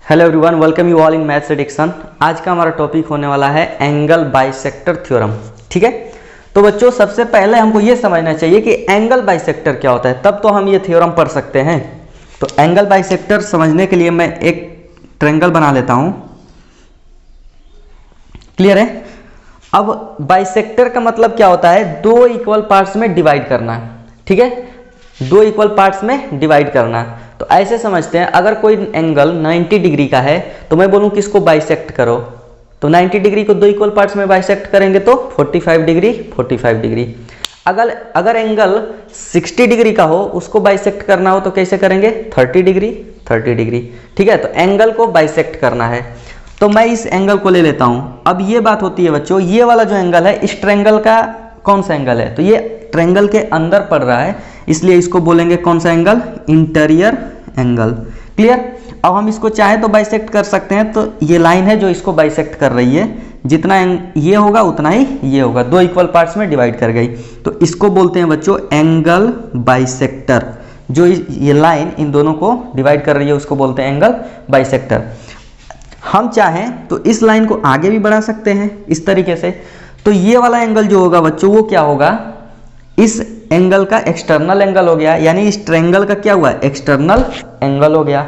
Hello everyone, welcome you all in maths addiction. आज का हमारा टॉपिक होने वाला है एंगल बाइसेक्टर थ्योरम। ठीक है, तो बच्चों सबसे पहले हमको ये समझना चाहिए कि एंगल बाइसेक्टर क्या होता है, तब तो हम ये थ्योरम पढ़ सकते हैं। तो एंगल बाइसेक्टर समझने के लिए मैं एक ट्रायंगल बना लेता हूँ। क्लियर है? अब बाइसेक्टर का मतलब क्या होता है, दो इक्वल पार्ट्स में डिवाइड करना। ठीक है, दो इक्वल पार्ट्स में डिवाइड करना। तो ऐसे समझते हैं, अगर कोई एंगल 90 डिग्री का है तो मैं बोलूं कि इसको बाइसेक्ट करो, तो 90 डिग्री को दो इक्वल पार्ट्स में बाइसेक्ट करेंगे तो 45 डिग्री 45 डिग्री। अगर एंगल 60 डिग्री का हो, उसको बाइसेक्ट करना हो तो कैसे करेंगे, 30 डिग्री 30 डिग्री। ठीक है, तो एंगल को बाइसेक्ट करना है। तो मैं इस एंगल को ले लेता हूं। अब ये बात होती है बच्चों, ये वाला जो एंगल है, इस ट्रायंगल का कौन सा एंगल है, तो ये ट्रायंगल के अंदर पड़ रहा है, इसलिए इसको बोलेंगे कौन सा एंगल, इंटीरियर एंगल। क्लियर? अब हम इसको चाहे तो बाइसेक्ट कर सकते हैं। तो ये लाइन है जो इसको बाइसेक्ट कर रही है, जितना ये होगा उतना ही ये होगा, दो इक्वल पार्ट्स में डिवाइड कर गई। तो इसको बोलते हैं बच्चों एंगल बाइसेक्टर। जो ये लाइन इन दोनों को डिवाइड कर रही है उसको बोलते हैं एंगल बाइसेक्टर। हम चाहें तो इस लाइन को आगे भी बढ़ा सकते हैं इस तरीके से। तो ये वाला एंगल जो होगा बच्चों, वो क्या होगा, इस एंगल का एक्सटर्नल एंगल हो गया, यानी इस ट्रायंगल का क्या हुआ, एक्सटर्नल एंगल हो गया।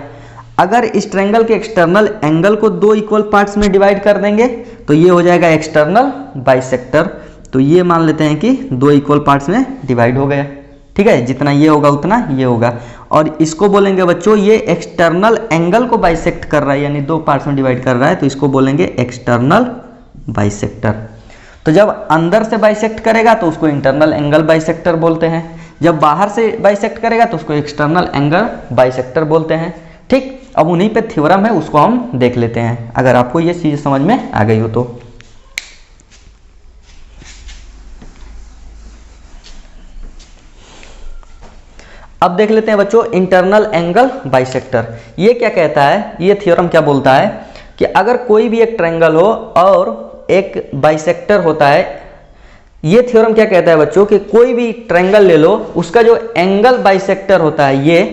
अगर इस ट्रायंगल के एक्सटर्नल एंगल को दो इक्वल पार्ट्स में डिवाइड कर देंगे तो ये हो जाएगा एक्सटर्नल बाइसेक्टर। तो ये मान लेते हैं कि दो इक्वल पार्ट्स में डिवाइड हो गया। ठीक है, जितना ये होगा उतना ये होगा। और इसको बोलेंगे बच्चों, ये एक्सटर्नल एंगल को बाइसेक्ट कर रहा है, यानी दो पार्ट्स में डिवाइड कर रहा है, तो इसको बोलेंगे एक्सटर्नल बाइसेक्टर। तो जब अंदर से बाइसेक्ट करेगा तो उसको इंटरनल एंगल बाइसेक्टर बोलते हैं, जब बाहर से बाइसेक्ट करेगा तो उसको एक्सटर्नल एंगल बाइसेक्टर बोलते हैं। ठीक, अब उन्हीं पे थ्योरम है, उसको हम देख लेते हैं, अगर आपको ये चीज समझ में आ गई हो तो। अब देख लेते हैं बच्चों इंटरनल एंगल बाइसेक्टर। ये क्या कहता है, ये थ्योरम क्या बोलता है कि अगर कोई भी एक ट्रायंगल हो और एक बाइसेक्टर होता है, ये थ्योरम क्या कहता है बच्चों कि कोई भी ट्रायंगल ले लो, उसका जो एंगल बाइसेक्टर होता है ये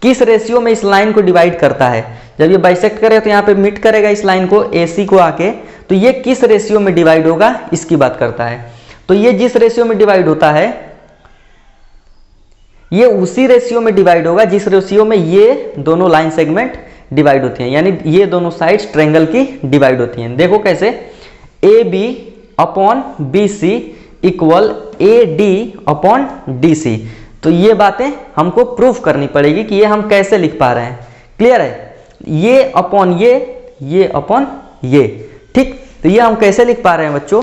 किस रेशियो में इस लाइन को डिवाइड करता है। जब ये बाइसेक्ट करे तो यहाँ पे मिट करेगा इस लाइन को, AC को आके, तो ये किस रेशियो में डिवाइड होगा इसकी बात करता है। तो ये जिस रेशियो में डिवाइड होता है, ये उसी रेशियो में डिवाइड होगा जिस रेशियो में ये दोनों लाइन सेगमेंट डिवाइड होती हैं, यानी ये दोनों साइड्स ट्रायंगल की डिवाइड होती हैं। देखो कैसे, AB upon BC equal AD upon DC। तो ये बातें हमको प्रूफ करनी पड़ेगी कि ये हम कैसे लिख पा रहे हैं। क्लियर है? ये अपॉन ये अपॉन ये। ठीक, तो ये हम कैसे लिख पा रहे हैं बच्चों,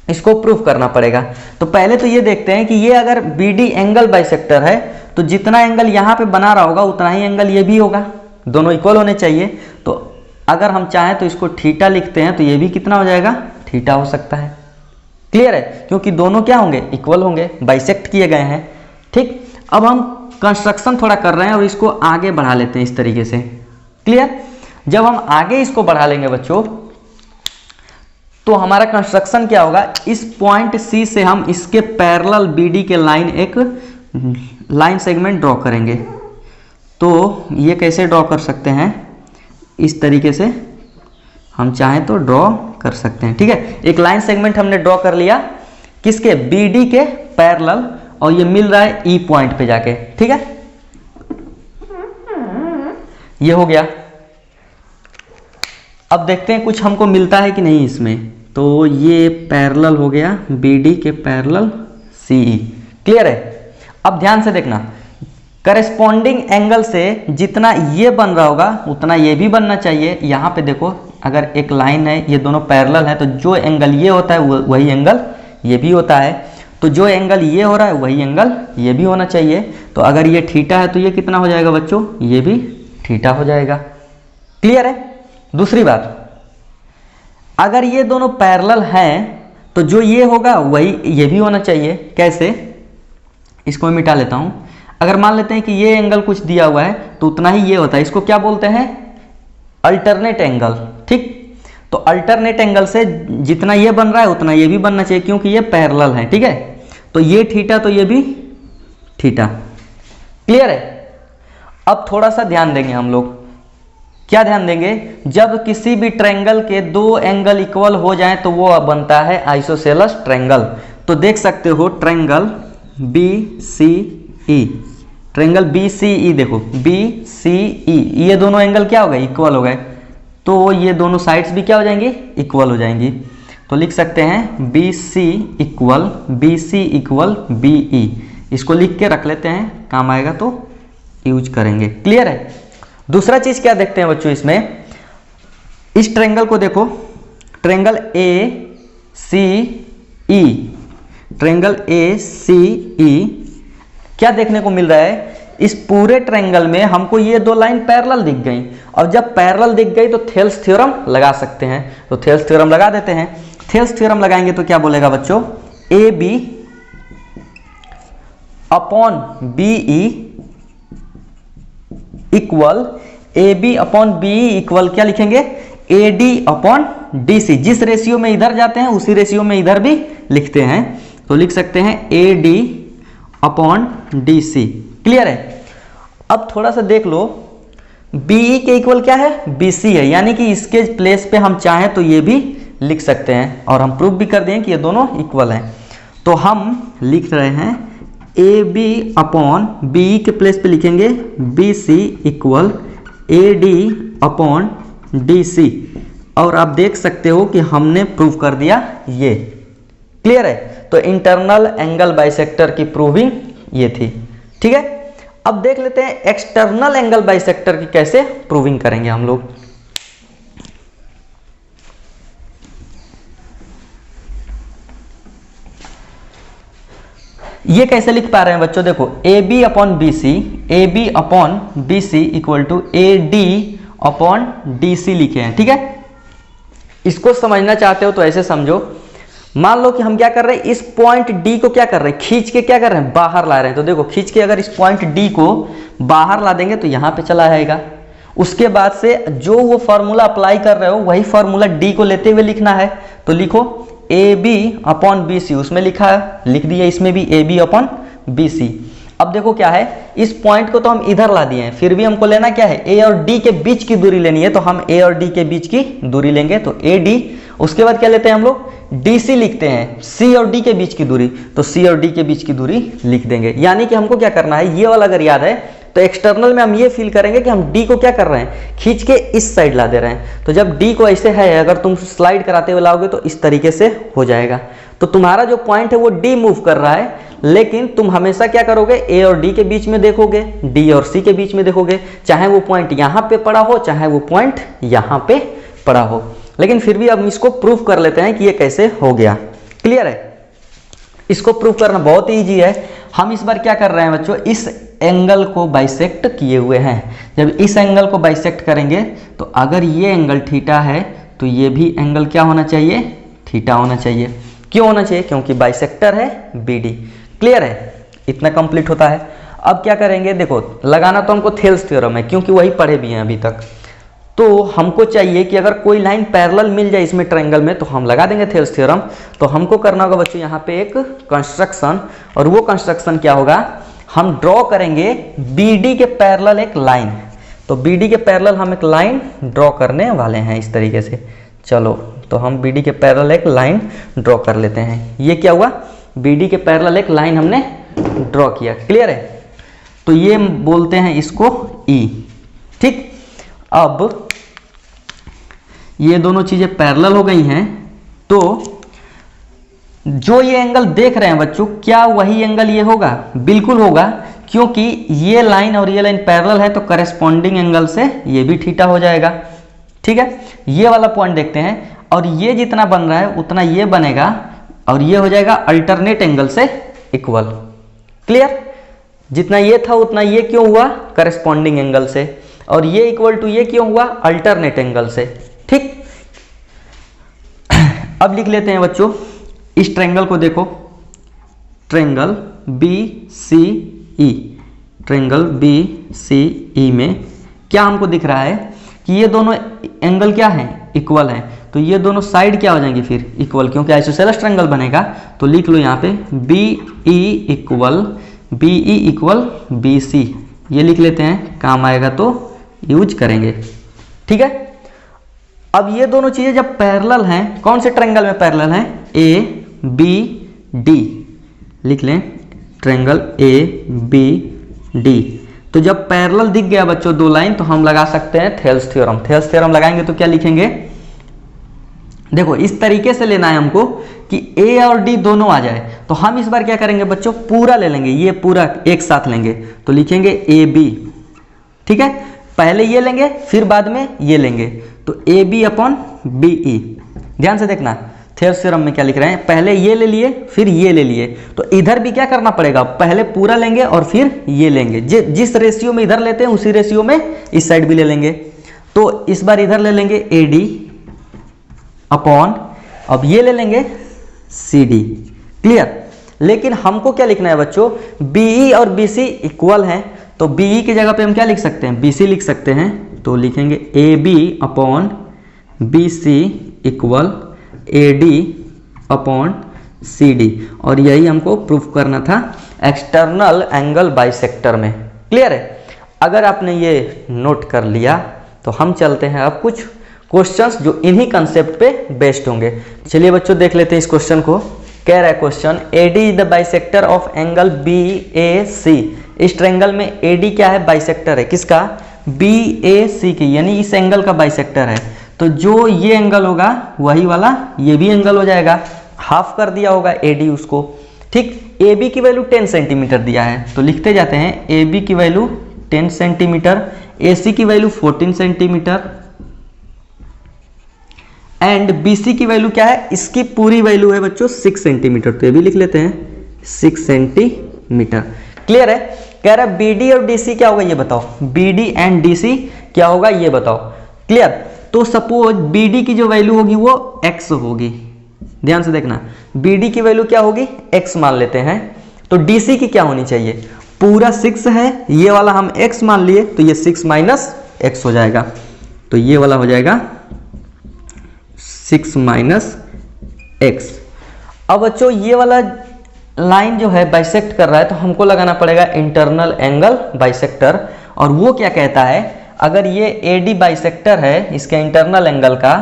इसको प्रूफ करना पड़ेगा। तो पहले तो ये देखते हैं कि ये अगर BD एंगल बाइसेक्टर है तो जितना एंगल यहाँ पे बना रहा होगा उतना ही एंगल ये भी होगा, दोनों इक्वल होने चाहिए। तो अगर हम चाहें तो इसको थीटा लिखते हैं, तो ये भी कितना हो जाएगा, थीटा हो सकता है। क्लियर है? क्योंकि दोनों क्या होंगे, इक्वल होंगे, बाइसेक्ट किए गए हैं। ठीक, अब हम कंस्ट्रक्शन थोड़ा कर रहे हैं और इसको आगे बढ़ा लेते हैं इस तरीके से। क्लियर? जब हम आगे इसको बढ़ा लेंगे बच्चों, तो हमारा कंस्ट्रक्शन क्या होगा, इस पॉइंट C से हम इसके पैरेलल BD के लाइन एक लाइन सेगमेंट ड्रॉ करेंगे। तो ये कैसे ड्रॉ कर सकते हैं, इस तरीके से हम चाहें तो ड्रॉ कर सकते हैं। ठीक है, एक लाइन सेगमेंट हमने ड्रॉ कर लिया किसके, BD के पैरेलल, और ये मिल रहा है E पॉइंट पे जाके। ठीक है, ये हो गया। अब देखते हैं कुछ हमको मिलता है कि नहीं इसमें। तो ये पैरेलल हो गया BD के पैरेलल CE। क्लियर है? अब ध्यान से देखना, करेस्पॉन्डिंग एंगल से जितना ये बन रहा होगा उतना ये भी बनना चाहिए। यहाँ पे देखो, अगर एक लाइन है, ये दोनों पैरेलल है, तो जो एंगल ये होता है वही एंगल ये भी होता है। तो जो एंगल ये हो रहा है वही एंगल ये भी होना चाहिए। तो अगर ये थीटा है तो ये कितना हो जाएगा बच्चों, ये भी थीटा हो जाएगा। क्लियर है? दूसरी बात, अगर ये दोनों पैरेलल हैं तो जो ये होगा वही ये भी होना चाहिए। कैसे, इसको मैं मिटा लेता हूँ। अगर मान लेते हैं कि ये एंगल कुछ दिया हुआ है तो उतना ही ये होता है, इसको क्या बोलते हैं, अल्टरनेट एंगल। ठीक, तो अल्टरनेट एंगल से जितना ये बन रहा है उतना ये भी बनना चाहिए, क्योंकि ये पैरेलल है। ठीक है, तो ये थीटा तो ये भी थीटा। क्लियर है? अब थोड़ा सा ध्यान देंगे हम लोग, क्या ध्यान देंगे, जब किसी भी ट्रायंगल के दो एंगल इक्वल हो जाएं तो वो बनता है आइसोसेलेस ट्रायंगल। तो देख सकते हो ट्रायंगल बी सी ई, ट्रायंगल बी सी ई, देखो बी सी ई, ये दोनों एंगल क्या हो गए, इक्वल हो गए, तो ये दोनों साइड्स भी क्या हो जाएंगी, इक्वल हो जाएंगी। तो लिख सकते हैं B C equal B E, इसको लिख के रख लेते हैं, काम आएगा तो यूज करेंगे। क्लियर है। दूसरा चीज क्या देखते हैं बच्चों इसमें, इस ट्रायंगल को देखो, triangle A C E, triangle A सी ई, क्या देखने को मिल रहा है, इस पूरे ट्रायंगल में हमको ये दो लाइन पैरेलल दिख गई, और जब पैरेलल दिख गई तो थेल्स थ्योरम लगा सकते हैं। तो थेल्स थ्योरम लगा देते हैं। थेल्स थ्योरम लगाएंगे तो क्या बोलेगा बच्चों, A B upon B E equal, A B upon B equal क्या लिखेंगे, A D upon D C. जिस रेशियो में इधर जाते हैं उसी रेशियो में इधर भी लिखते हैं, तो लिख सकते हैं A D upon D C. Clear है। अब थोड़ा सा देख लो, बी के इक्वल क्या है, बी सी है, यानी कि इसके प्लेस पे हम चाहें तो ये भी लिख सकते हैं, और हम प्रूव भी कर दें कि ये दोनों इक्वल हैं। तो हम लिख रहे हैं ए बी अपॉन बी के प्लेस पे लिखेंगे B C equal A D upon D C, और आप देख सकते हो कि हमने प्रूव कर दिया ये। क्लियर है। तो इंटरनल एंगल बाइसेक्टर की प्रूविंग ये थी। ठीक है। अब देख लेते हैं एक्सटर्नल एंगल बाइसेक्टर की कैसे प्रूविंग करेंगे हम लोग। ये कैसे लिख पा रहे हैं बच्चों, देखो A B upon B C equal to A D upon D C लिखे हैं। ठीक है। इसको समझना चाहते हो तो ऐसे समझो, मान लो कि हम क्या कर रहे हैं, इस पॉइंट डी को क्या कर रहे हैं, खींच के क्या कर रहे हैं, बाहर ला रहे हैं। तो देखो खींच के अगर इस पॉइंट डी को बाहर ला देंगे तो यहां पे चला आएगा। उसके बाद से जो वो फॉर्मूला अप्लाई कर रहे हो वही फॉर्मूला डी को लेते हुए लिखना है। तो लिखो A B upon B C, उसमें लिखा है, लिख दिया इसमें भी A B upon B C. अब देखो क्या है, इस पॉइंट को तो हम इधर ला दिए हैं, फिर भी हमको लेना क्या है, ए और डी के बीच की दूरी लेनी है। तो हम ए और डी के बीच की दूरी लेंगे, तो ए डी। उसके बाद क्या लेते हैं हम लोग, डी सी लिखते हैं, सी और डी के बीच की दूरी, तो सी और डी के बीच की दूरी लिख देंगे। यानी कि हमको क्या करना है, ये वाला अगर याद है तो एक्सटर्नल में हम ये फील करेंगे कि हम डी को क्या कर रहे हैं, खींच के इस साइड ला दे रहे हैं। तो जब डी को ऐसे है, अगर तुम स्लाइड कराते हुए लाओगे तो इस तरीके से हो जाएगा। तो तुम्हारा जो पॉइंट है वो डी मूव कर रहा है, लेकिन तुम हमेशा क्या करोगे, ए और डी के बीच में देखोगे, डी और सी के बीच में देखोगे, चाहे वो पॉइंट यहाँ पे पड़ा हो चाहे वो पॉइंट यहाँ पे पड़ा हो। लेकिन फिर भी अब इसको प्रूफ कर लेते हैं कि ये कैसे हो गया। क्लियर है। इसको प्रूफ करना बहुत ईजी है। हम इस बार क्या कर रहे हैं बच्चों, इस एंगल को बाइसेक्ट किए हुए हैं। जब इस एंगल को बाइसेक्ट करेंगे तो अगर ये एंगल थीटा है तो ये भी एंगल क्या होना चाहिए, थीटा होना चाहिए। क्यों होना चाहिए, क्योंकि बाइसेक्टर है बी डी। क्लियर है। इतना कंप्लीट होता है। अब क्या करेंगे, देखो लगाना तो हमको थेल्स थ्योरम है, क्योंकि वही पढ़े भी हैं अभी तक। तो हमको चाहिए कि अगर कोई लाइन पैरेलल मिल जाए इसमें ट्रायंगल में तो हम लगा देंगे थेल्स थ्योरम। तो हमको करना होगा बच्चों यहाँ पे एक कंस्ट्रक्शन, और वो कंस्ट्रक्शन क्या होगा, हम ड्रॉ करेंगे BD के पैरेलल एक लाइन। तो BD के पैरेलल हम एक लाइन ड्रॉ करने वाले हैं इस तरीके से। चलो तो हम BD के पैरेलल एक लाइन ड्रॉ कर लेते हैं। ये क्या हुआ, BD के पैरेलल एक लाइन हमने ड्रॉ किया। क्लियर है। तो ये बोलते हैं इसको E। ठीक। अब ये दोनों चीजें पैरेलल हो गई हैं, तो जो ये एंगल देख रहे हैं बच्चों, क्या वही एंगल ये होगा, बिल्कुल होगा, क्योंकि ये लाइन और ये लाइन पैरेलल है, तो करेस्पॉन्डिंग एंगल से ये भी थीटा हो जाएगा। ठीक है। ये वाला पॉइंट देखते हैं, और ये जितना बन रहा है उतना ये बनेगा, और ये हो जाएगा अल्टरनेट एंगल से इक्वल। क्लियर। जितना ये था उतना ये क्यों हुआ, करेस्पॉन्डिंग एंगल से, और ये इक्वल टू ये क्यों हुआ, अल्टरनेट एंगल से। ठीक। अब लिख लेते हैं बच्चों, इस ट्रायंगल को देखो, ट्रायंगल BCE, ट्रायंगल BCE में क्या हमको दिख रहा है कि ये दोनों एंगल क्या हैं, इक्वल हैं। तो ये दोनों साइड क्या हो जाएंगी फिर, इक्वल, क्योंकि आइसोसेलेस ट्रायंगल बनेगा। तो लिख लो यहाँ पे BE इक्वल BC, ये लिख लेते हैं, काम आएगा तो यूज करेंगे। ठीक है। अब ये दोनों चीजें जब पैरेलल हैं, कौन से ट्रायंगल में पैरेलल हैं? ए बी डी, लिख लें ट्रायंगल ए बी डी। तो जब पैरेलल दिख गया बच्चों दो लाइन, तो हम लगा सकते हैं थेल्स थ्योरम। थेल्स थ्योरम लगाएंगे तो क्या लिखेंगे? देखो इस तरीके से लेना है हमको कि ए और डी दोनों आ जाए। तो हम इस बार क्या करेंगे बच्चों, पूरा ले लेंगे, ये पूरा एक साथ लेंगे, तो लिखेंगे ए बी। ठीक है, पहले ये लेंगे फिर बाद में ये लेंगे, तो A B upon B E. ध्यान से देखना थेल्स थ्योरम में क्या लिख रहे हैं, पहले ये ले लिए फिर ये ले लिए, तो इधर भी क्या करना पड़ेगा, पहले पूरा लेंगे और फिर ये लेंगे। जिस रेशियो में इधर लेते हैं उसी रेशियो में इस साइड भी ले लेंगे। तो इस बार इधर ले लेंगे ए डी अपॉन, अब ये ले लेंगे सी डी। क्लियर? लेकिन हमको क्या लिखना है बच्चों, बीई और बीसी इक्वल हैं, तो बीई की जगह पे हम क्या लिख सकते हैं, बीसी लिख सकते हैं। तो लिखेंगे A B upon B C equal A D upon C D, और यही हमको प्रूफ करना था एक्सटर्नल एंगल बाइसेक्टर में। क्लियर है? अगर आपने ये नोट कर लिया तो हम चलते हैं अब कुछ क्वेश्चंस जो इन्हीं कंसेप्ट पे बेस्ड होंगे। चलिए बच्चों देख लेते हैं इस क्वेश्चन को। कह रहा है question, AD is the bisector of angle B A C. इस ट्रायंगल में एडी क्या है, बाइसेक्टर है, किसका, बी ए सी की, यानी इस एंगल का बाइसेक्टर है। तो जो ये एंगल होगा वही वाला ये भी एंगल हो जाएगा, हाफ कर दिया होगा एडी उसको। ठीक, ए बी की वैल्यू 10 सेंटीमीटर दिया है, तो लिखते जाते हैं ए बी की वैल्यू 10 सेंटीमीटर, ए सी की वैल्यू 14 सेंटीमीटर, एंड BC की वैल्यू क्या है, इसकी पूरी वैल्यू है बच्चों 6 सेंटीमीटर, तो ये भी लिख लेते हैं 6 सेंटीमीटर। क्लियर है? कह रहा है BD और DC क्या होगा ये बताओ, BD एंड DC क्या होगा ये बताओ। क्लियर? तो सपोज BD की जो वैल्यू होगी वो x होगी, ध्यान से देखना, BD की वैल्यू क्या होगी, x मान लेते हैं। तो DC की क्या होनी चाहिए, पूरा 6 है, ये वाला हम x मान लिए, तो ये 6 माइनस x हो जाएगा, तो ये वाला हो जाएगा 6 माइनस एक्स। अब बच्चों ये वाला लाइन जो है बाइसेक्ट कर रहा है, तो हमको लगाना पड़ेगा इंटरनल एंगल बाइसेक्टर। और वो क्या कहता है, अगर ये AD बाइसेक्टर है इसके इंटरनल एंगल का,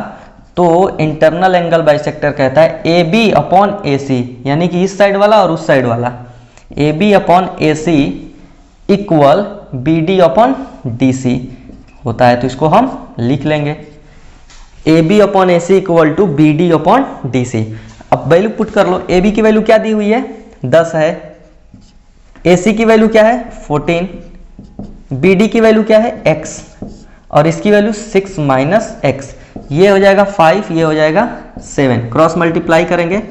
तो इंटरनल एंगल बाइसेक्टर कहता है AB अपॉन AC, यानी कि इस साइड वाला और उस साइड वाला, AB upon AC equal BD upon DC होता है। तो इसको हम लिख लेंगे A B upon A C equal to B D upon D C. अब वैल्यू पुट कर लो, ए बी की वैल्यू क्या दी हुई है 10 है, ए सी की वैल्यू क्या है 14, बी डी की वैल्यू क्या है x, और इसकी वैल्यू 6 माइनस एक्स, ये हो जाएगा 5, ये हो जाएगा 7, क्रॉस मल्टीप्लाई करेंगे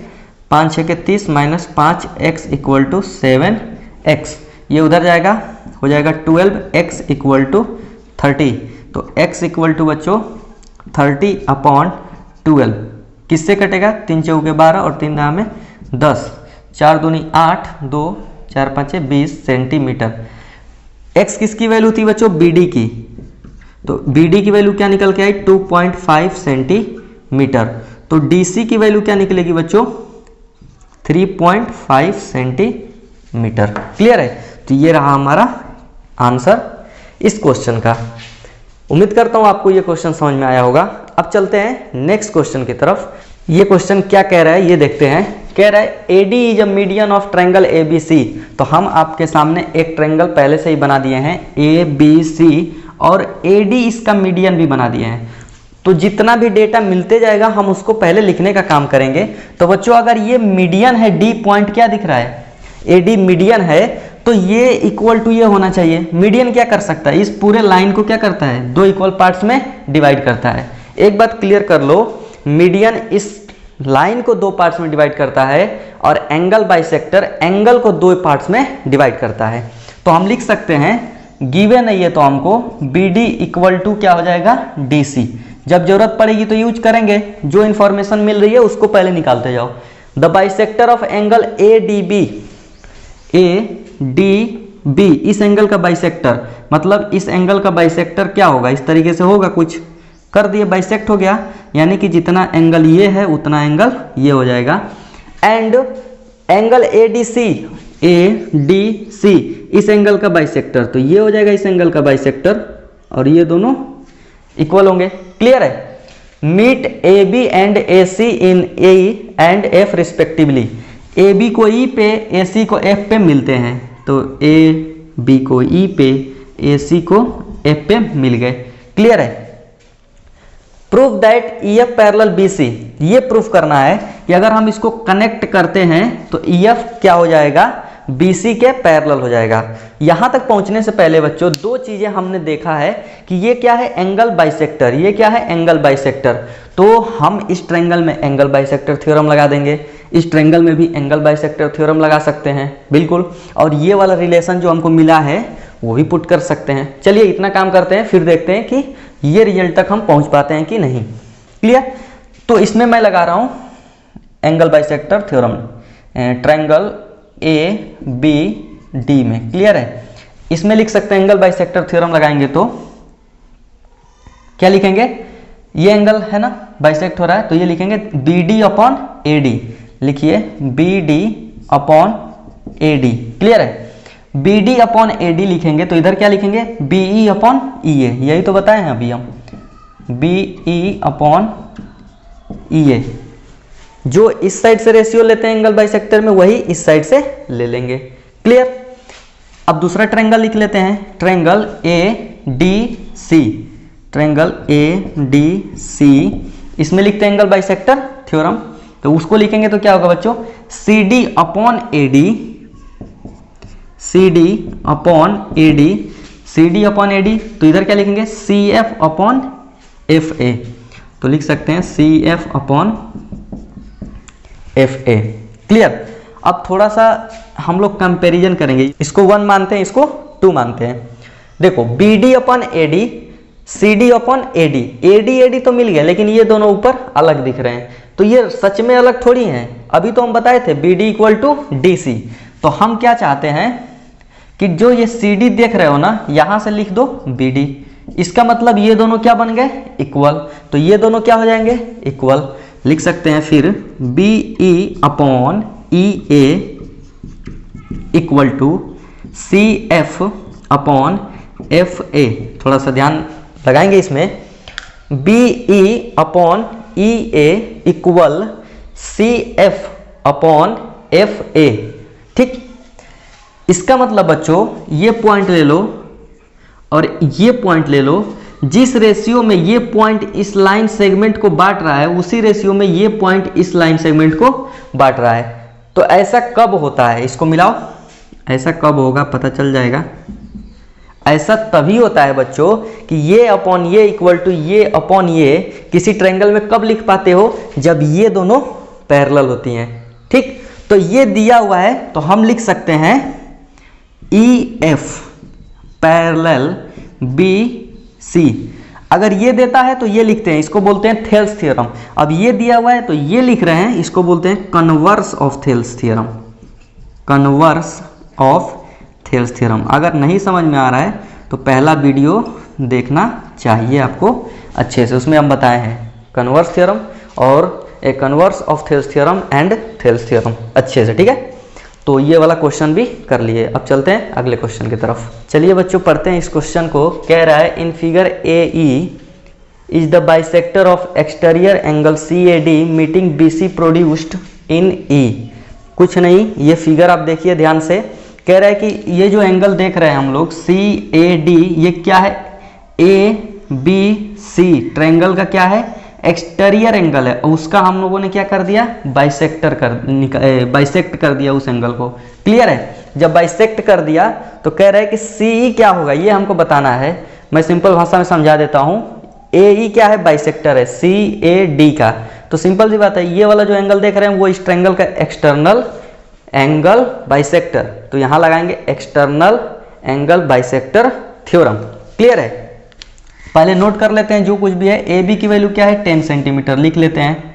5 6 के 30 minus 5x equal to 7x, ये उधर जाएगा हो जाएगा 12x इक्वल टू 30। तो x इक्वल टू बच्चों 30 अपॉन 12 किससे कटेगा, 3 चौके 12 और 3 दाम में 10, 4 दूनी 8, 2 4 5 20 सेंटीमीटर। x किसकी वैल्यू थी बच्चों, BD की, तो BD की वैल्यू क्या निकल के आई 2.5 सेंटीमीटर। तो DC की वैल्यू क्या निकलेगी बच्चों 3.5 सेंटीमीटर। क्लियर है? तो ये रहा हमारा आंसर इस क्वेश्चन का। उम्मीद करता हूं आपको ये क्वेश्चन समझ में आया होगा। अब चलते हैं नेक्स्ट क्वेश्चन की तरफ। ये क्वेश्चन क्या कह रहा है ये देखते हैं। कह रहा है AD is a median of triangle ABC। तो हम आपके सामने एक ट्रायंगल पहले से ही बना दिए हैं ABC, और AD इसका मीडियन भी बना दिए हैं। तो जितना भी डेटा मिलते जाएगा हम उसको पहले लिखने का काम करेंगे। तो बच्चों अगर ये मीडियन है, D पॉइंट क्या दिख रहा है, AD मीडियन है, तो ये इक्वल टू ये होना चाहिए। मीडियन क्या कर सकता है, इस पूरे लाइन को क्या करता है, 2 इक्वल पार्ट्स में डिवाइड करता है। एक बात क्लियर कर लो, मीडियन इस लाइन को 2 पार्ट्स में डिवाइड करता है, और एंगल बाइसेक्टर एंगल को 2 पार्ट्स में डिवाइड करता है। तो हम लिख सकते हैं, गिवन है ये, तो हमको BD इक्वल टू क्या हो जाएगा DC। जब जरूरत पड़ेगी तो यूज करेंगे, जो इंफॉर्मेशन मिल रही है उसको पहले निकालते जाओ। The bisector of angle ADB, इस एंगल का बाइसेक्टर, मतलब इस एंगल का बाइसेक्टर क्या होगा, इस तरीके से होगा, कुछ कर दिए बाइसेक्ट हो गया, यानी कि जितना एंगल ये है उतना एंगल ये हो जाएगा। एंड एंगल ADC इस एंगल का बाइसेक्टर, तो ये हो जाएगा इस एंगल का बाइसेक्टर, और ये दोनों इक्वल होंगे। क्लियर है। Meet A B and A C in A and F respectively. A B को ई पे, ए सी को एफ पे मिलते हैं, तो ए बी को ई पे, ए सी को एफ पे मिल गए। क्लियर है। Proof that E F parallel B C, ये प्रूफ करना है कि अगर हम इसको कनेक्ट करते हैं तो ई एफ क्या हो जाएगा, बी सी के पैरेलल हो जाएगा। यहां तक पहुंचने से पहले बच्चों दो चीजें हमने देखा है कि ये क्या है, एंगल बाइसेक्टर, ये क्या है, एंगल बाइसेक्टर। तो हम इस ट्रायंगल में एंगल बाइसेक्टर थ्योरम लगा देंगे, इस ट्रायंगल में भी एंगल बाइसेक्टर थ्योरम लगा सकते हैं, बिल्कुल। और ये वाला रिलेशन जो हमको मिला है वो भी पुट कर सकते हैं। चलिए इतना काम करते हैं, फिर देखते हैं कि ये रिजल्ट तक हम पहुंच पाते हैं कि नहीं। क्लियर। तो इसमें मैं लगा रहा हूं angle bisector theorem triangle A B D में। क्लियर है। इसमें लिख सकते हैं एंगल बाइसेक्टर थ्योरम लगाएंगे तो क्या लिखेंगे, ये एंगल है ना बाइसेक्ट हो रहा है, तो ये लिखेंगे B D upon A D. लिखिए B D upon A D. Clear है। B D upon A D लिखेंगे तो इधर क्या लिखेंगे, बी ई अपॉन ई ए, यही तो बताए हैं अभी हम, बी ई अपॉन ई ए। जो इस साइड से रेशियो लेते हैं एंगल बाइसेक्टर में वही इस साइड से ले लेंगे। क्लियर। अब दूसरा ट्रायंगल लिख लेते हैं, triangle A D C, triangle A D C, इसमें लिखते हैं एंगल बाइसेक्टर थ्योरम। तो उसको लिखेंगे तो क्या होगा बच्चों, C D upon A D, C D upon A D, C D upon A D, तो इधर क्या लिखेंगे, C F upon F A. तो लिख सकते हैं C F upon F A. Clear. अब थोड़ा सा हम लोग कंपेरिजन करेंगे, इसको 1 मानते हैं, इसको 2 मानते हैं। देखो B D upon A D, C D upon A D, A D तो मिल गया, लेकिन ये दोनों ऊपर अलग दिख रहे हैं, तो ये सच में अलग थोड़ी हैं। अभी तो हम बताए थे B D equal to D C. तो हम क्या चाहते हैं कि जो ये सी डी देख रहे हो ना, यहां से लिख दो बी डी, इसका मतलब ये दोनों क्या बन गए, इक्वल। तो ये दोनों क्या हो जाएंगे, इक्वल। लिख सकते हैं फिर B E upon E A equal to C F upon F A. थोड़ा सा ध्यान लगाएंगे इसमें, B E upon E A equal C F upon F A. ठीक। इसका मतलब बच्चों ये पॉइंट ले लो और ये पॉइंट ले लो, जिस रेशियो में ये पॉइंट इस लाइन सेगमेंट को बांट रहा है उसी रेशियो में ये पॉइंट इस लाइन सेगमेंट को बांट रहा है। तो ऐसा कब होता है, इसको मिलाओ, ऐसा कब होगा पता चल जाएगा। ऐसा तभी होता है बच्चों कि ये अपॉन ये इक्वल टू ये अपॉन ये किसी ट्रायंगल में कब लिख पाते हो, जब ये दोनों पैरेलल होती हैं। ठीक। तो ये दिया हुआ है तो हम लिख सकते हैं E F parallel B C. अगर ये देता है तो ये लिखते हैं, इसको बोलते हैं थेल्स थ्योरम। अब ये दिया हुआ है तो ये लिख रहे हैं, इसको बोलते हैं converse of Thales theorem, converse of Thales theorem. अगर नहीं समझ में आ रहा है तो पहला वीडियो देखना चाहिए आपको अच्छे से, उसमें हम बताए हैं कन्वर्स थ्योरम और a converse of Thales theorem and Thales theorem अच्छे से। ठीक है। तो ये वाला क्वेश्चन भी कर लिए। अब चलते हैं अगले क्वेश्चन की तरफ। चलिए बच्चों पढ़ते हैं इस क्वेश्चन को। कह रहा है in figure A E is the bisector of exterior angle C A D meeting B C produced in E. कुछ नहीं, ये फिगर आप देखिए ध्यान से। कह रहा है कि ये जो एंगल देख रहे हैं हम लोग सी ए डी, ये क्या है, ए बी सी ट्रायंगल का क्या है, एक्सटीरियर एंगल है। और उसका हम लोगों ने क्या कर दिया, बाइसेक्ट कर दिया उस एंगल को। क्लियर है। जब बाइसेक्ट कर दिया तो कह रहा है कि सी क्या होगा, ये हमको बताना है। मैं सिंपल भाषा में समझा देता हूँ। ए ई क्या है, बाइसेक्टर है सी ए डी का। तो सिंपल सी बात है, ये वाला जो एंगल देख रहे हैं वो इस ट्रायंगल का एक्सटर्नल एंगल बाइसेक्टर, तो यहां लगाएंगे external angle bisector theorem. Clear है। पहले नोट कर लेते हैं जो कुछ भी है। ए बी की वैल्यू क्या है, 10 सेंटीमीटर लिख लेते हैं।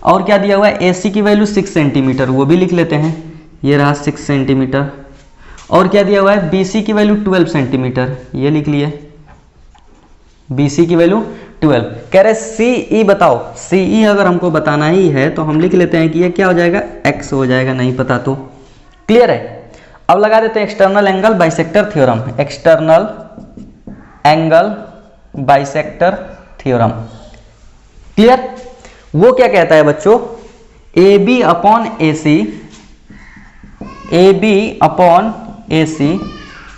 और क्या दिया हुआ है, ए सी की वैल्यू 6 सेंटीमीटर, वो भी लिख लेते हैं, ये रहा 6 सेंटीमीटर। और क्या दिया हुआ है, बी सी की वैल्यू 12 सेंटीमीटर, ये लिख लिए, बी सी की वैल्यू 12। कह रहे सी ई बताओ, सी ई अगर हमको बताना ही है तो हम लिख लेते हैं कि ये क्या हो जाएगा, एक्स हो जाएगा, नहीं पता तो। क्लियर है। अब लगा देते हैं external angle bisector theorem. External angle bisector theorem. Clear? वो क्या कहता है बच्चों, A B upon A C, A B upon A C,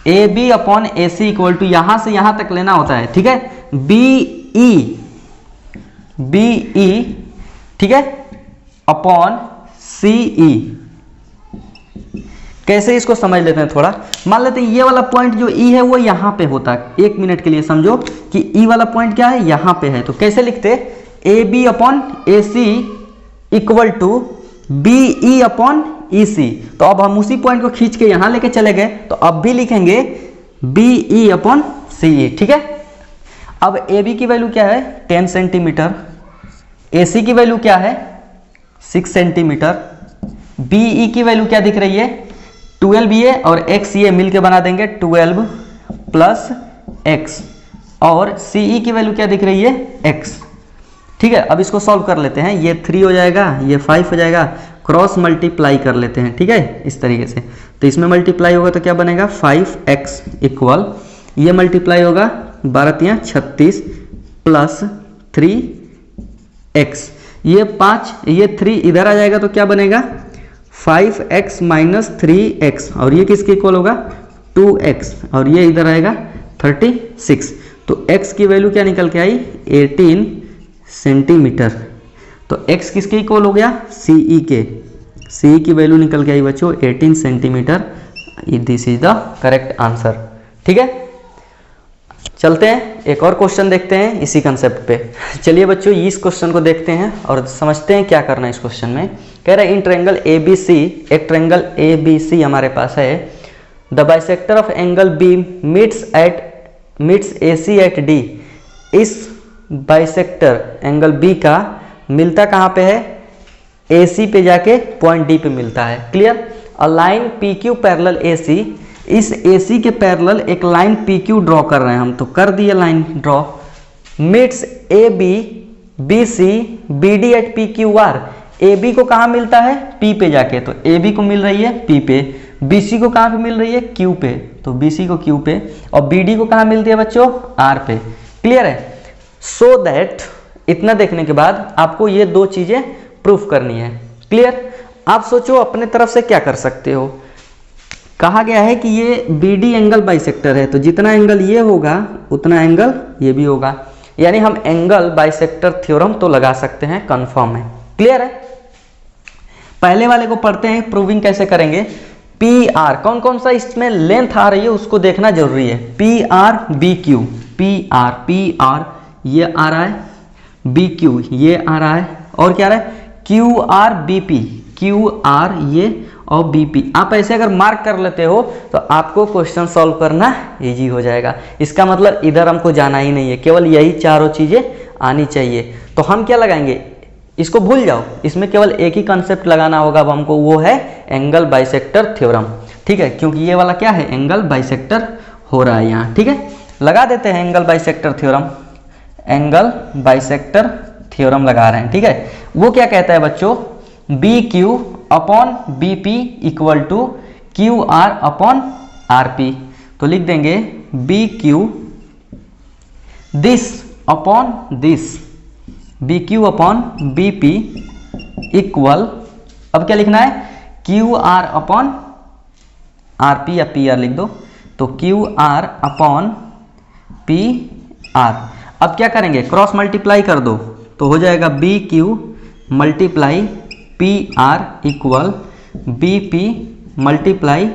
A B upon A C equal to यहां से यहां तक लेना होता है, ठीक है, बी ई, ठीक है, अपॉन सी ई। कैसे इसको समझ लेते हैं थोड़ा, मान लेते हैं ये वाला पॉइंट जो ई है वो यहां पे होता है। एक मिनट के लिए समझो कि ई वाला पॉइंट क्या है, यहां पे है। तो कैसे लिखते, A B upon A C equal to B E upon E C. तो अब हम उसी पॉइंट को खींच के यहां लेके चले गए, तो अब भी लिखेंगे बी ई अपॉन सी ई, ठीक है। अब ए बी की वैल्यू क्या है 10 सेंटीमीटर, ए सी की वैल्यू क्या है 6 सेंटीमीटर, बी ई की वैल्यू क्या दिख रही है 12 ये और एक्स ये मिलके बना देंगे 12 प्लस एक्स, और सी ई की वैल्यू क्या दिख रही है एक्स, ठीक है। अब इसको सॉल्व कर लेते हैं, ये 3 हो जाएगा, ये 5 हो जाएगा, क्रॉस मल्टीप्लाई कर लेते हैं, ठीक है, इस तरीके से। तो इसमें मल्टीप्लाई होगा तो क्या बनेगा 5x इक्वल, ये मल्टीप्लाई होगा 12 तियां 36 प्लस 3x, ये 5, ये 3 इधर आ जाएगा तो क्या बनेगा 5x माइनस 3x, और ये किसके इक्वल होगा 2x, और ये इधर आएगा 36। तो x की वैल्यू क्या निकल के आई 18 सेंटीमीटर। तो x किसके इक्वल हो गया CE के, CE की वैल्यू निकल के आई बच्चों 18 centimetre. This is the correct answer, ठीक है। चलते हैं एक और क्वेश्चन देखते हैं इसी कंसेप्ट पे। चलिए बच्चों इस क्वेश्चन को देखते हैं और समझते हैं क्या करना है इस क्वेश्चन में। कह रहा है इन ट्रायंगल ABC, एक ट्रायंगल ABC हमारे पास है, the bisector of angle B meets AC at D। इस बाइसेक्टर एंगल B का मिलता कहाँ पे है AC पे जाके पॉइंट D पे मिलता है। क्लियर? A line PQ parallel AC, इस AC के पैरेलल एक लाइन PQ ड्रॉ कर रहे हैं हम, तो कर दिए line draw. Meets AB BC BD at PQR, AB को कहाँ मिलता है P पे जाके, तो AB को मिल रही है P पे, BC को कहाँ पे मिल रही है Q पे, तो BC को Q पे, और BD को कहाँ मिलती है बच्चों R पे। क्लियर है? सो दैट इतना देखने के बाद आपको ये दो चीजें प्रूफ करनी है। क्लियर? आप सोचो अपने तरफ से क्या कर सकते हो। कहा गया है कि ये BD एंगल बाइसेक्टर है, तो जितना एंगल ये होगा उतना एंगल ये भी होगा, यानी हम एंगल बाइसेक्टर थ्योरम तो लगा सकते हैं, कंफर्म है। क्लियर है? पहले वाले को पढ़ते हैं, प्रूविंग कैसे करेंगे। PR कौन कौन सा इसमें लेंथ आ रही है उसको देखना जरूरी है। PR BQ, PR ये आ रहा है, BQ ये आ रहा है, और क्या आ रहा है QR BP, QR ये और BP। आप ऐसे अगर मार्क कर लेते हो तो आपको क्वेश्चन सॉल्व करना इजी हो जाएगा। इसका मतलब इधर हमको जाना ही नहीं है, केवल यही चारों चीजें आनी चाहिए। तो हम क्या लगाएंगे, इसको भूल जाओ, इसमें केवल एक ही कंसेप्ट लगाना होगा अब हमको, वो है एंगल बाइसेक्टर थ्योरम। ठीक है, क्योंकि ये वाला क्या है एंगल बाइसेक्टर हो रहा है यहाँ। ठीक है, लगा देते हैं angle bisector theorem, angle bisector theorem लगा रहे हैं। ठीक है, वो क्या कहता है बच्चों, BQ upon BP equal to QR upon RP। तो लिख देंगे BQ this upon this, BQ upon BP equal, अब क्या लिखना है QR अपॉन RP या PR लिख दो, तो QR अपॉन PR। अब क्या करेंगे, क्रॉस मल्टीप्लाई कर दो तो हो जाएगा BQ multiply PR equal BP multiply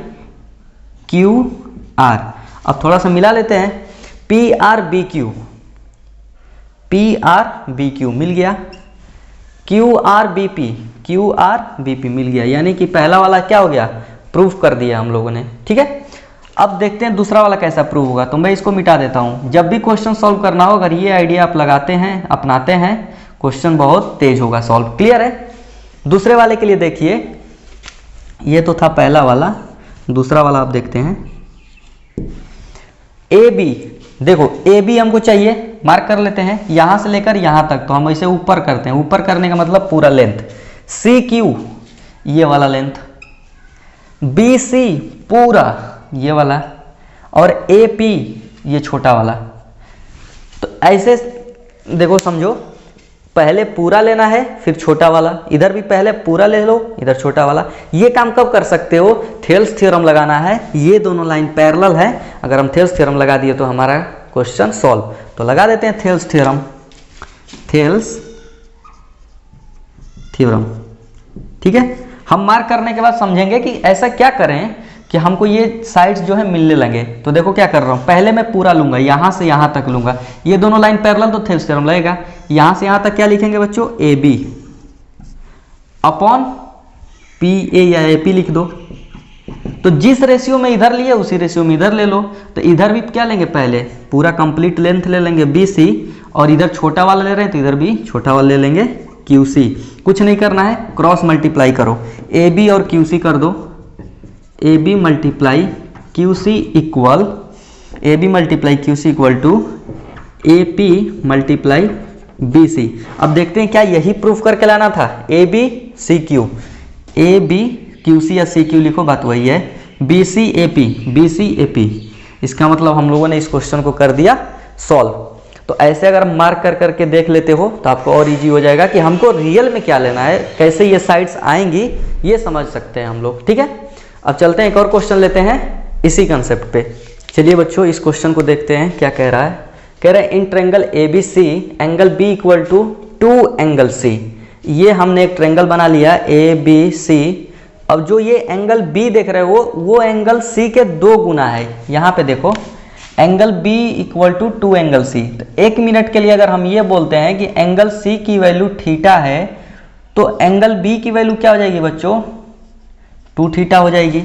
QR। अब थोड़ा सा मिला लेते हैं, PR BQ मिल गया, QR BP मिल गया, यानी कि पहला वाला क्या हो गया, प्रूफ कर दिया हम लोगों ने। ठीक है, अब देखते हैं दूसरा वाला कैसा प्रूव होगा। तो मैं इसको मिटा देता हूं। जब भी क्वेश्चन सॉल्व करना हो, अगर ये आइडिया आप लगाते हैं, अपनाते हैं, क्वेश्चन बहुत तेज होगा सॉल्व। क्लियर है? दूसरे वाले के लिए देखिए, ये तो था पहला वाला, दूसरा वाला आप देखते हैं। AB, देखो AB हमको चाहिए, मार्क कर लेते हैं यहां से लेकर यहां तक, तो हम इसे ऊपर करते हैं, ऊपर करने का मतलब पूरा लेंथ। CQ ये वाला लेंथ, BC पूरा ये वाला, और AP ये छोटा वाला। तो ऐसे देखो समझो, पहले पूरा लेना है फिर छोटा वाला, इधर भी पहले पूरा ले लो इधर छोटा वाला। ये काम कब कर सकते हो, थेल्स थ्योरम लगाना है, ये दोनों लाइन पैरेलल है, अगर हम थेल्स थ्योरम लगा दिए तो हमारा क्वेश्चन सॉल्व। तो लगा देते हैं थेल्स थ्योरम, थेल्स थ्योरम, ठीक है। हम मार्क करने के बाद समझेंगे कि ऐसा क्या करें कि हमको ये साइड्स जो है मिलने लगे। तो देखो क्या कर रहा हूँ, पहले मैं पूरा लूंगा, यहाँ से यहाँ तक लूंगा, ये दोनों लाइन पैरेलल तो थेल्स थ्योरम लगेगा। यहाँ से यहाँ तक क्या लिखेंगे बच्चों, A B upon P A या ए पी लिख दो। तो जिस रेशियो में इधर लिए उसी रेशियो में इधर ले लो। तो इधर भी क्या लेंगे, पहले पूरा कंप्लीट लेंथ ले लेंगे बी सी, और इधर छोटा वाला ले रहे हैं तो इधर भी छोटा वाला ले लेंगे क्यू सी। कुछ नहीं करना है, क्रॉस मल्टीप्लाई करो, ए बी और क्यू सी कर दो, A B multiply Q C equal, A B multiply Q C equal to A P multiply B C. अब देखते हैं क्या यही प्रूफ करके लाना था, A B C Q, A B Q C या सी क्यू लिखो, बात वही है, B C A P, B C A P. इसका मतलब हम लोगों ने इस क्वेश्चन को कर दिया सॉल्व। तो ऐसे अगर मार्क कर करके देख लेते हो तो आपको और इजी हो जाएगा कि हमको रियल में क्या लेना है, कैसे ये साइड्स आएंगी ये समझ सकते हैं हम लोग, ठीक है। अब चलते हैं एक और क्वेश्चन लेते हैं इसी कंसेप्ट पे। चलिए बच्चों इस क्वेश्चन को देखते हैं क्या कह रहा है। कह रहा है in triangle A B C angle B equal to 2 angle C. ये हमने एक ट्रायंगल बना लिया ए बी सी। अब जो ये एंगल बी देख रहे हो वो एंगल सी के 2 गुना है। यहाँ पे देखो angle B equal to 2 angle C। तो 1 मिनट के लिए अगर हम ये बोलते हैं कि एंगल C की वैल्यू थीटा है तो एंगल B की वैल्यू क्या हो जाएगी बच्चों, 2 थीटा हो जाएगी।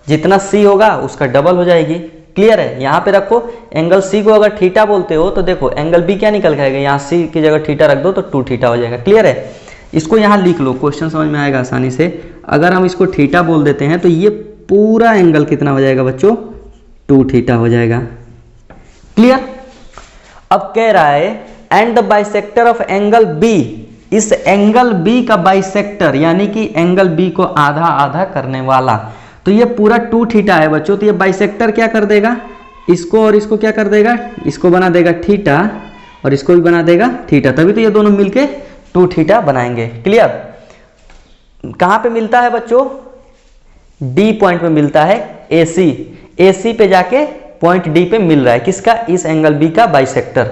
जितना C होगा उसका डबल हो जाएगी। क्लियर है, यहाँ पे रखो एंगल C को अगर थीटा बोलते हो तो देखो एंगल B क्या निकल जाएगा, यहाँ C की जगह थीटा रख दो तो 2 थीटा हो जाएगा। क्लियर है, इसको यहाँ लिख लो, क्वेश्चन समझ में आएगा आसानी से। अगर हम इसको थीटा बोल देते हैं तो ये पूरा एंगल कितना हो जाएगा बच्चों, 2 थीटा हो जाएगा। क्लियर। अब कह रहा है and the bisector of angle B, इस एंगल बी का बाइसेक्टर यानी कि एंगल बी को आधा आधा करने वाला। तो ये पूरा 2 थीटा है बच्चों, तो ये बाइसेक्टर क्या कर देगा, इसको और इसको क्या कर देगा, इसको बना देगा थीटा और इसको भी बना देगा थीटा, तभी तो ये दोनों मिलके 2 थीटा बनाएंगे। क्लियर। कहां पे मिलता है बच्चों, डी पॉइंट पे मिलता है, एसी, एसी पे जाके पॉइंट डी पे मिल रहा है किसका, इस एंगल बी का बाइसेक्टर।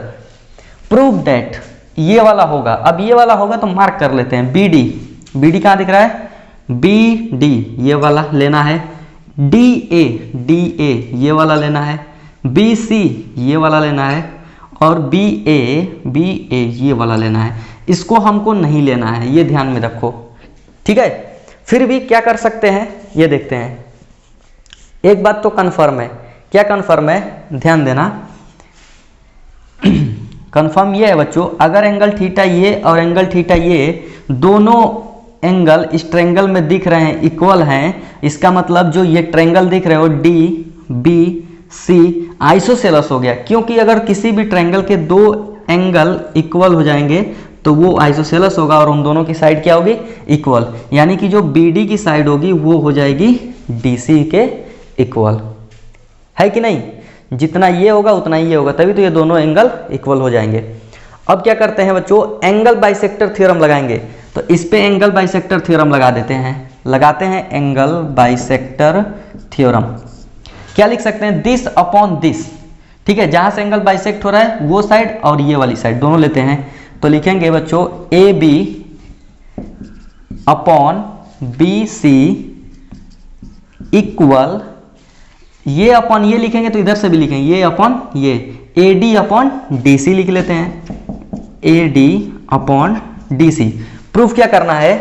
प्रूव दैट, ये वाला होगा। अब ये वाला होगा तो मार्क कर लेते हैं, बी डी, बी डी कहां दिख रहा है, बी डी ये वाला लेना है, डी ए ये वाला लेना है, बी सी ये वाला लेना है और बी ए ये वाला लेना है। इसको हमको नहीं लेना है, ये ध्यान में रखो, ठीक है। फिर भी क्या कर सकते हैं ये देखते हैं। एक बात तो कंफर्म है, क्या कंफर्म है, ध्यान देना। कंफर्म ये है बच्चों, अगर एंगल थीटा ये और एंगल थीटा ये दोनों एंगल इस ट्रायंगल में दिख रहे हैं, इक्वल हैं, इसका मतलब जो ये ट्रायंगल दिख रहे हो डी बी सी आइसोसेलेस हो गया। क्योंकि अगर किसी भी ट्रायंगल के 2 एंगल इक्वल हो जाएंगे तो वो आइसोसेलेस होगा और उन दोनों की साइड क्या होगी, इक्वल। यानी कि जो बी डी की साइड होगी वो हो जाएगी डी सी के इक्वल, है कि नहीं। जितना ये होगा उतना ये होगा, तभी तो ये दोनों एंगल इक्वल हो जाएंगे। अब क्या करते हैं बच्चों, एंगल बाइसेक्टर थ्योरम लगाएंगे। तो इस पे एंगल बाइसेक्टर थ्योरम लगा देते हैं, लगाते हैं एंगल बाइसेक्टर थ्योरम। क्या लिख सकते हैं, दिस अपॉन दिस, ठीक है। जहां से एंगल बाइसेक्ट हो रहा है वो साइड और ये वाली साइड दोनों लेते हैं। तो लिखेंगे बच्चों A B upon B C equal, ये अपॉन ये लिखेंगे तो इधर से भी लिखेंगे, ये अपॉन ये, A D upon D C लिख लेते हैं, A D upon D C. Proof क्या करना है,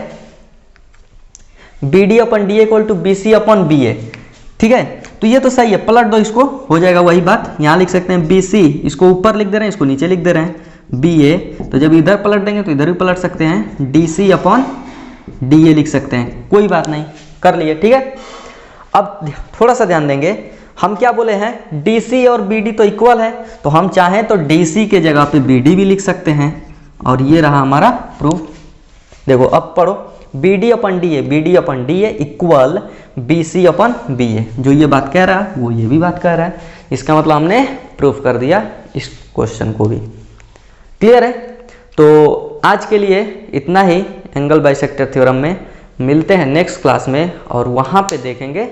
B D upon D equal to B C upon B A, ठीक है। तो ये तो सही है, पलट दो इसको, हो जाएगा वही बात। यहां लिख सकते हैं बी सी, इसको ऊपर लिख दे रहे हैं, इसको नीचे लिख दे रहे हैं, बी ए। तो जब इधर पलट देंगे तो इधर भी पलट सकते हैं, D C upon D A लिख सकते हैं, कोई बात नहीं, कर लिए, ठीक है। अब थोड़ा सा ध्यान देंगे, हम क्या बोले हैं, DC और BD तो इक्वल है, तो हम चाहें तो DC के जगह पे BD भी लिख सकते हैं। और ये रहा हमारा प्रूफ। देखो अब पढ़ो, BD अपन DA इक्वल BC अपन BA। जो ये बात कह रहा है वो ये भी बात कह रहा है, इसका मतलब हमने प्रूफ कर दिया इस क्वेश्चन को भी। क्लियर है? तो आज के लिए इतना ही एंगल बाइसेक्टर थ्योरम में। मिलते हैं नेक्स्ट क्लास में और वहाँ पे देखेंगे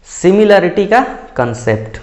सिमिलरिटी का कंसेप्ट।